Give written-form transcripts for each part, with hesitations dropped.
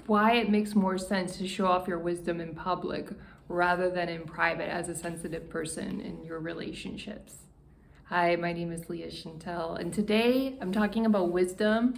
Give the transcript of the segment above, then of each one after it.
why it makes more sense to show off your wisdom in public rather than in private as a sensitive person in your relationships. Hi, my name is Leah Chantel, and today I'm talking about wisdom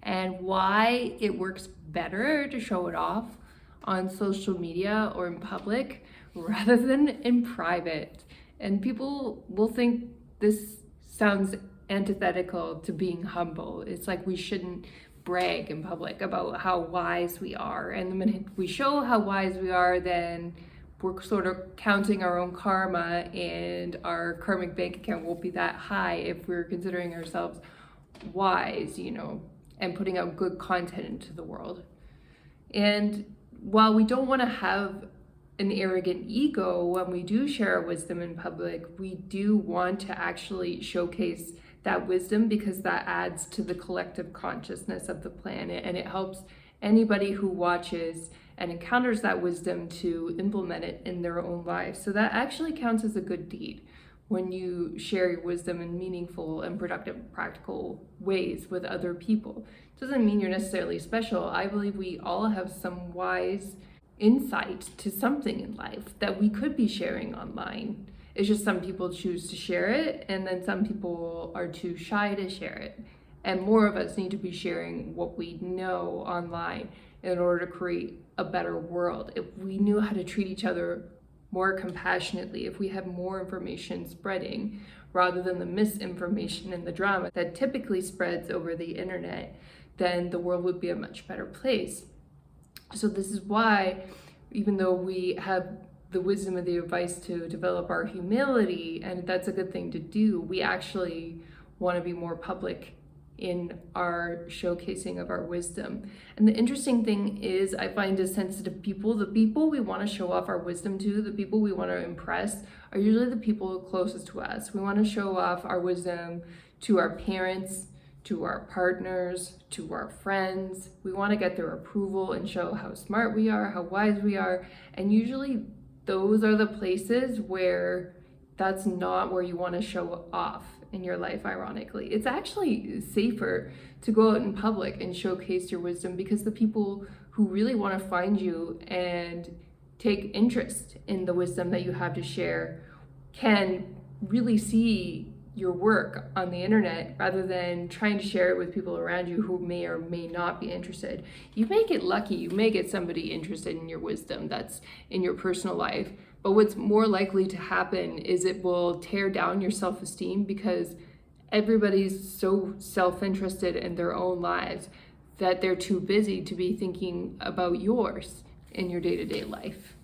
and why it works better to show it off on social media or in public rather than in private. And people will think this sounds antithetical to being humble. It's like we shouldn't brag in public about how wise we are. And the minute we show how wise we are, then we're sort of counting our own karma, and our karmic bank account won't be that high if we're considering ourselves wise, and putting out good content into the world. And while we don't want to have an arrogant ego when we do share our wisdom in public, we do want to actually showcase that wisdom because that adds to the collective consciousness of the planet, and it helps anybody who watches and encounters that wisdom to implement it in their own lives. So that actually counts as a good deed when you share your wisdom in meaningful and productive, practical ways with other people. It doesn't mean you're necessarily special. I believe we all have some wise insight to something in life that we could be sharing online. It's just some people choose to share it, and then some people are too shy to share it. And more of us need to be sharing what we know online in order to create a better world. If we knew how to treat each other more compassionately, if we had more information spreading rather than the misinformation and the drama that typically spreads over the internet, then the world would be a much better place. So this is why, even though we have the wisdom and the advice to develop our humility, and that's a good thing to do, we actually want to be more public in our showcasing of our wisdom. And the interesting thing is, I find as sensitive people, the people we want to show off our wisdom to, the people we want to impress, are usually the people closest to us. We want to show off our wisdom to our parents, to our partners, to our friends. We want to get their approval and show how smart we are, how wise we are. And usually those are the places where that's not where you want to show off in your life, ironically. It's actually safer to go out in public and showcase your wisdom because the people who really want to find you and take interest in the wisdom that you have to share can really see your work on the internet rather than trying to share it with people around you who may or may not be interested. You may get lucky, you may get somebody interested in your wisdom that's in your personal life, but what's more likely to happen is it will tear down your self-esteem because everybody's so self-interested in their own lives that they're too busy to be thinking about yours in your day-to-day life.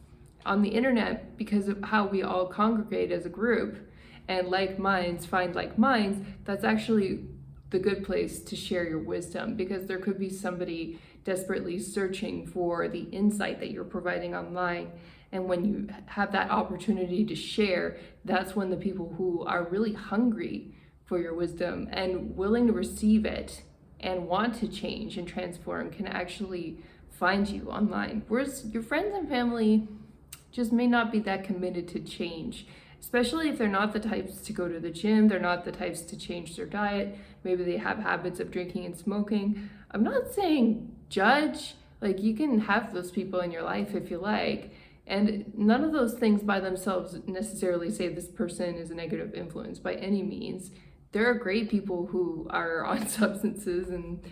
On the internet, because of how we all congregate as a group, and like minds find like minds, that's actually the good place to share your wisdom, because there could be somebody desperately searching for the insight that you're providing online. And when you have that opportunity to share, that's when the people who are really hungry for your wisdom and willing to receive it and want to change and transform can actually find you online. Whereas your friends and family just may not be that committed to change, especially if they're not the types to go to the gym, they're not the types to change their diet, maybe they have habits of drinking and smoking. I'm not saying judge, like you can have those people in your life if you like, and none of those things by themselves necessarily say this person is a negative influence by any means. There are great people who are on substances and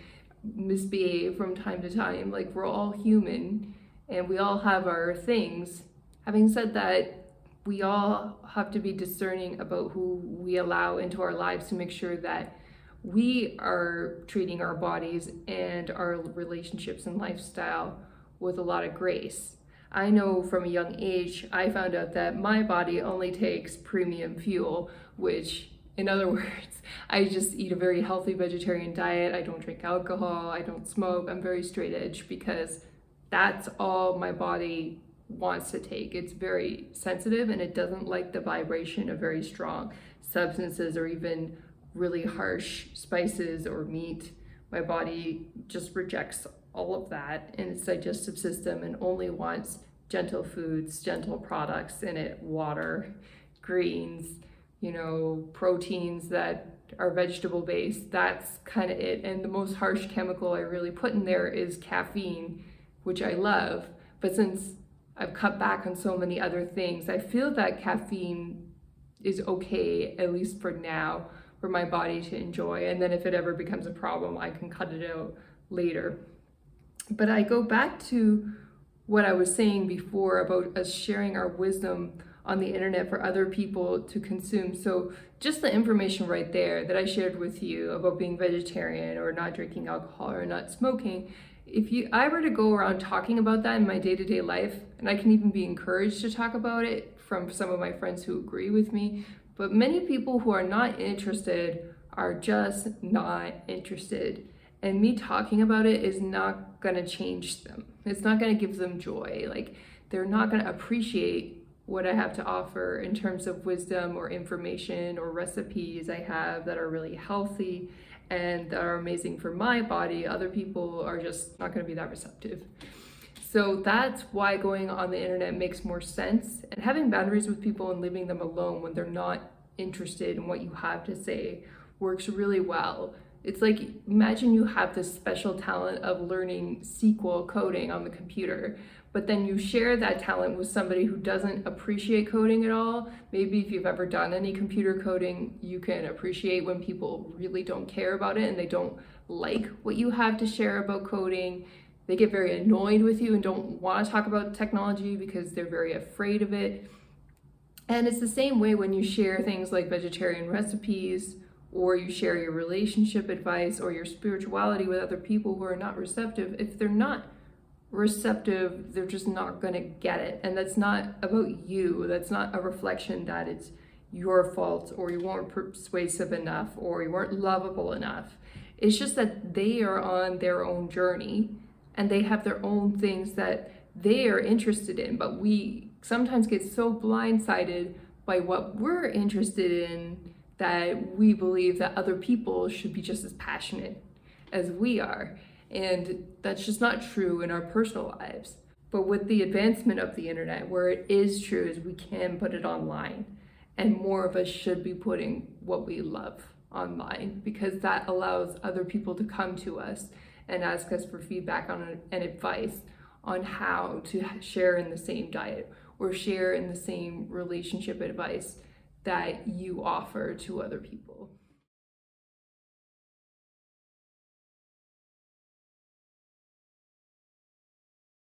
misbehave from time to time. Like, we're all human and we all have our things. Having said that, we all have to be discerning about who we allow into our lives to make sure that we are treating our bodies and our relationships and lifestyle with a lot of grace. I know from a young age, I found out that my body only takes premium fuel, which, in other words, I just eat a very healthy vegetarian diet. I don't drink alcohol, I don't smoke, I'm very straight edge because that's all my body wants to take. It's very sensitive and it doesn't like the vibration of very strong substances or even really harsh spices or meat. My body just rejects all of that in its digestive system and only wants gentle foods, gentle products in it, water, greens, proteins that are vegetable based. That's kind of it. And the most harsh chemical I really put in there is caffeine, which I love. But since I've cut back on so many other things, I feel that caffeine is okay, at least for now, for my body to enjoy. And then if it ever becomes a problem, I can cut it out later. But I go back to what I was saying before about us sharing our wisdom on the internet for other people to consume. So just the information right there that I shared with you about being vegetarian or not drinking alcohol or not smoking, if I were to go around talking about that in my day-to-day life, and I can even be encouraged to talk about it from some of my friends who agree with me, but many people who are not interested are just not interested. And me talking about it is not gonna change them. It's not gonna give them joy. Like, they're not gonna appreciate what I have to offer in terms of wisdom or information or recipes I have that are really healthy and that are amazing for my body. Other people are just not going to be that receptive. So that's why going on the internet makes more sense, and having boundaries with people and leaving them alone when they're not interested in what you have to say works really well. It's like, imagine you have this special talent of learning SQL coding on the computer, but then you share that talent with somebody who doesn't appreciate coding at all. Maybe if you've ever done any computer coding, you can appreciate when people really don't care about it and they don't like what you have to share about coding. They get very annoyed with you and don't want to talk about technology because they're very afraid of it. And it's the same way when you share things like vegetarian recipes, or you share your relationship advice or your spirituality with other people who are not receptive. If they're not receptive, they're just not going to get it. And that's not about you. That's not a reflection that it's your fault or you weren't persuasive enough or you weren't lovable enough. It's just that they are on their own journey and they have their own things that they are interested in. But we sometimes get so blindsided by what we're interested in that we believe that other people should be just as passionate as we are. And that's just not true in our personal lives. But with the advancement of the internet, where it is true is we can put it online, and more of us should be putting what we love online, because that allows other people to come to us and ask us for feedback on and advice on how to share in the same diet or share in the same relationship advice that you offer to other people.